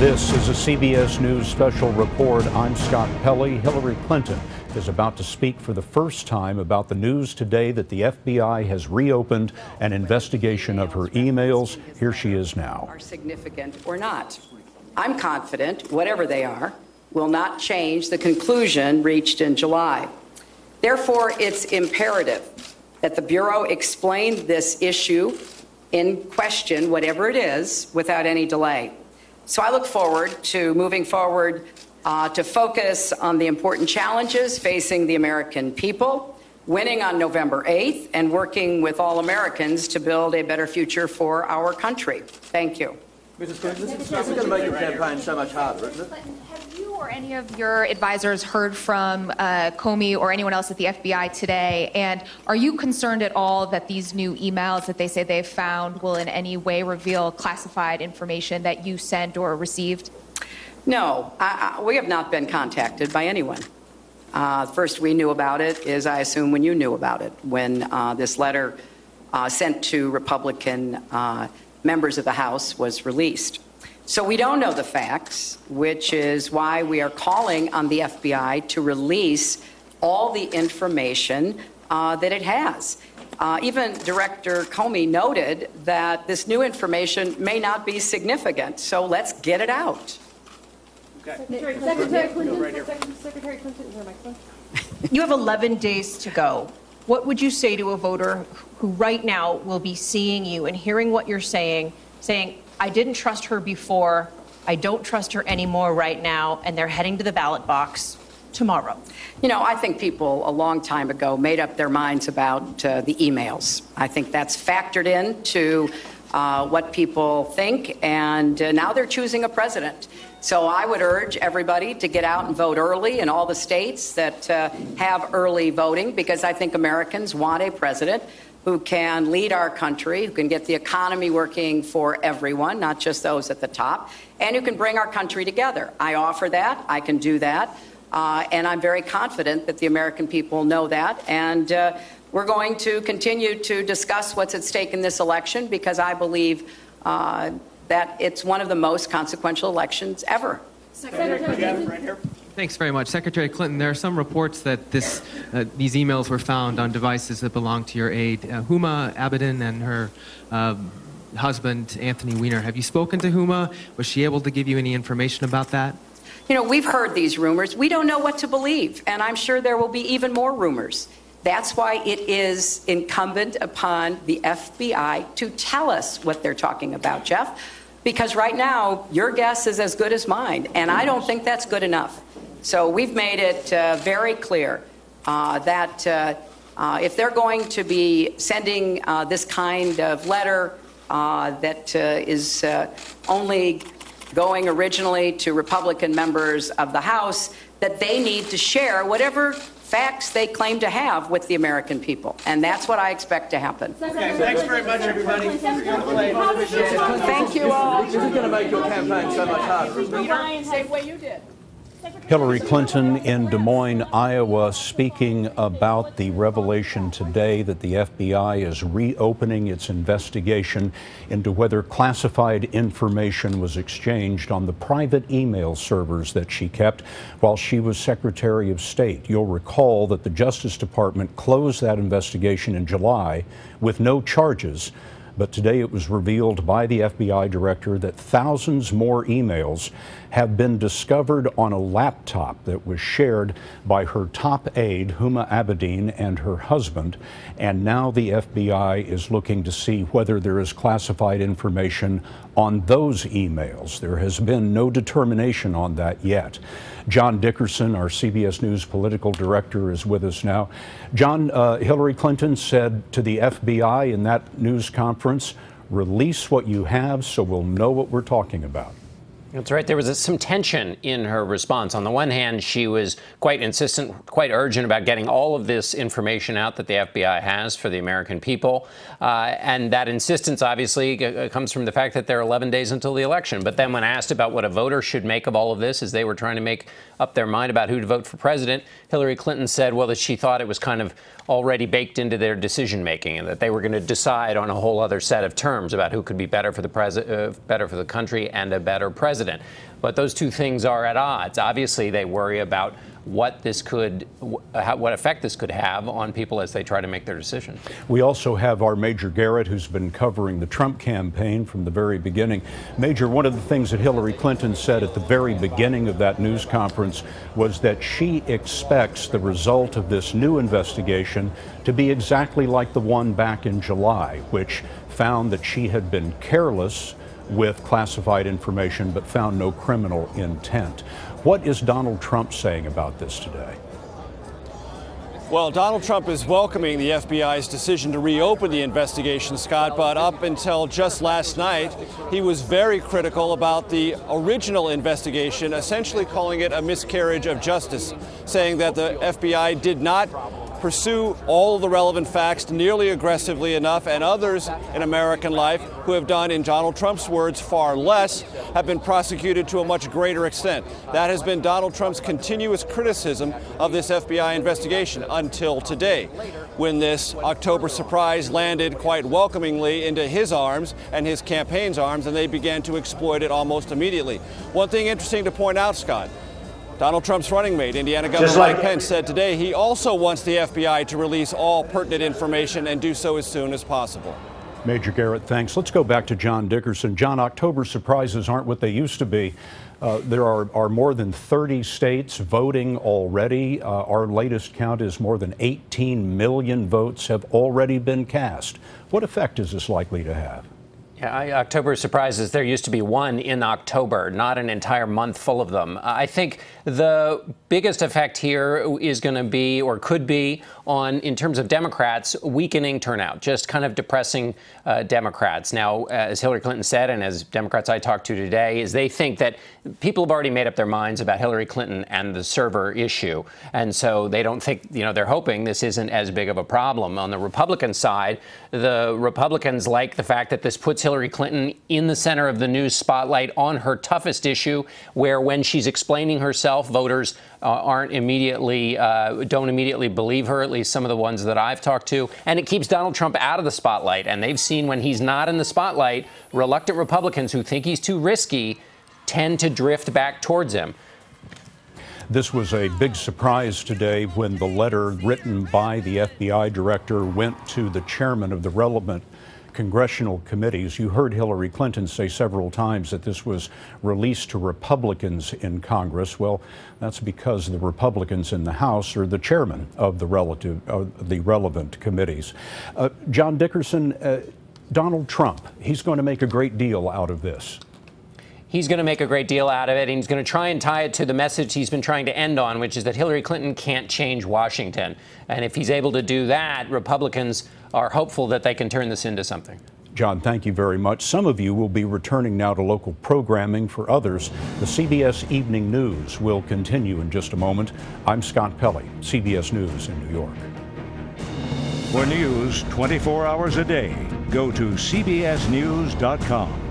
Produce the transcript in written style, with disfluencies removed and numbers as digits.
This is a CBS News special report. I'm Scott Pelley. Hillary Clinton is about to speak for the first time about the news today that the FBI has reopened an investigation of her emails. Here she is now. Are significant or not. I'm confident, whatever they are, will not change the conclusion reached in July. Therefore, it's imperative that the Bureau explain this issue in question, whatever it is, without any delay. So I look forward to moving forward to focus on the important challenges facing the American people, winning on November 8th, and working with all Americans to build a better future for our country. Thank you. Mrs. Clinton, this is going to make your campaign so much harder, isn't it? Have you or any of your advisors heard from Comey or anyone else at the FBI today? And are you concerned at all that these new emails that they say they've found will in any way reveal classified information that you sent or received? No, we have not been contacted by anyone. First we knew about it is, I assume, when you knew about it, when this letter sent to Republican members of the House was released. So we don't know the facts, which is why we are calling on the FBI to release all the information that it has. Even Director Comey noted that this new information may not be significant, so let's get it out. Okay. Secretary Clinton, Secretary Clinton, is there a microphone? You have 11 days to go. What would you say to a voter who right now will be seeing you and hearing what you're saying, I didn't trust her before, I don't trust her anymore right now, and they're heading to the ballot box tomorrow? You know, I think people a long time ago made up their minds about the emails. I think that's factored into what people think, and now they're choosing a president. So I would urge everybody to get out and vote early in all the states that have early voting, because I think Americans want a president who can lead our country, who can get the economy working for everyone, not just those at the top, and who can bring our country together. I offer that. I can do that. And I'm very confident that the American people know that. And we're going to continue to discuss what's at stake in this election, because I believe that it's one of the most consequential elections ever. Right here. Thanks very much. Secretary Clinton, there are some reports that these emails were found on devices that belong to your aide, Huma Abedin, and her husband, Anthony Weiner. Have you spoken to Huma? Was she able to give you any information about that? You know, we've heard these rumors. We don't know what to believe, and I'm sure there will be even more rumors. That's why it is incumbent upon the FBI to tell us what they're talking about, Jeff, because right now your guess is as good as mine, and I don't think that's good enough. So we've made it very clear that if they're going to be sending this kind of letter that is only going originally to Republican members of the House, that they need to share whatever facts they claim to have with the American people. And that's what I expect to happen. Okay, thanks very much, everybody. Thank you all. This is going to make your campaign so much harder. Same way you did. Hillary Clinton in Des Moines, Iowa, speaking about the revelation today that the FBI is reopening its investigation into whether classified information was exchanged on the private email servers that she kept while she was Secretary of State. You'll recall that the Justice Department closed that investigation in July with no charges. But today it was revealed by the FBI director that thousands more emails have been discovered on a laptop that was shared by her top aide, Huma Abedin, and her husband. And now the FBI is looking to see whether there is classified information on those emails. There has been no determination on that yet. John Dickerson, our CBS News political director, is with us now. John, Hillary Clinton said to the FBI in that news conference, release what you have so we'll know what we're talking about. That's right. There was some tension in her response. On the one hand, she was quite insistent, quite urgent about getting all of this information out that the FBI has for the American people. And that insistence obviously comes from the fact that there are 11 days until the election. But then when asked about what a voter should make of all of this as they were trying to make up their mind about who to vote for president, Hillary Clinton said, well, that she thought it was kind of already baked into their decision making and that they were going to decide on a whole other set of terms about who could be better for the better for the country and a better president. president. But those two things are at odds. Obviously, they worry about what effect this could have on people as they try to make their decision. We also have our Major Garrett, who's been covering the Trump campaign from the very beginning. Major, one of the things that Hillary Clinton said at the very beginning of that news conference was that she expects the result of this new investigation to be exactly like the one back in July, which found that she had been careless with classified information but found no criminal intent. What is Donald Trump saying about this today? Well, Donald Trump is welcoming the FBI's decision to reopen the investigation, Scott, but up until just last night, he was very critical about the original investigation, essentially calling it a miscarriage of justice, saying that the FBI did not pursue all of the relevant facts nearly aggressively enough, and others in American life who have done, in Donald Trump's words, far less, have been prosecuted to a much greater extent. That has been Donald Trump's continuous criticism of this FBI investigation until today, when this October surprise landed quite welcomingly into his arms and his campaign's arms, and they began to exploit it almost immediately. One thing interesting to point out, Scott, Donald Trump's running mate, Indiana Governor Mike Pence, said today he also wants the FBI to release all pertinent information and do so as soon as possible. Major Garrett, thanks. Let's go back to John Dickerson. John, October surprises aren't what they used to be. There are more than 30 states voting already. Our latest count is more than 18 million votes have already been cast. What effect is this likely to have? Yeah, October surprises. There used to be one in October, not an entire month full of them. I think the biggest effect here is going to be, or could be, on, in terms of Democrats, weakening turnout, just kind of depressing Democrats. Now, as Hillary Clinton said, and as Democrats I talked to today, is they think that people have already made up their minds about Hillary Clinton and the server issue. And so they don't think, they're hoping this isn't as big of a problem. On the Republican side, the Republicans like the fact that this puts Hillary Clinton in the center of the news spotlight on her toughest issue, where when she's explaining herself, voters don't immediately believe her, at least some of the ones that I've talked to. And it keeps Donald Trump out of the spotlight. And they've seen when he's not in the spotlight, reluctant Republicans who think he's too risky tend to drift back towards him. This was a big surprise today when the letter written by the FBI director went to the chairman of the relevant congressional committees. You heard Hillary Clinton say several times that this was released to Republicans in Congress. Well, that's because the Republicans in the House are the chairman of the relevant committees. John Dickerson, Donald Trump, he's going to make a great deal out of this. He's going to make a great deal out of it, and he's going to try and tie it to the message he's been trying to end on, which is that Hillary Clinton can't change Washington. And if he's able to do that, Republicans are hopeful that they can turn this into something. John, thank you very much. Some of you will be returning now to local programming. For others, the CBS Evening News will continue in just a moment. I'm Scott Pelley, CBS News in New York. For news 24 hours a day, go to cbsnews.com.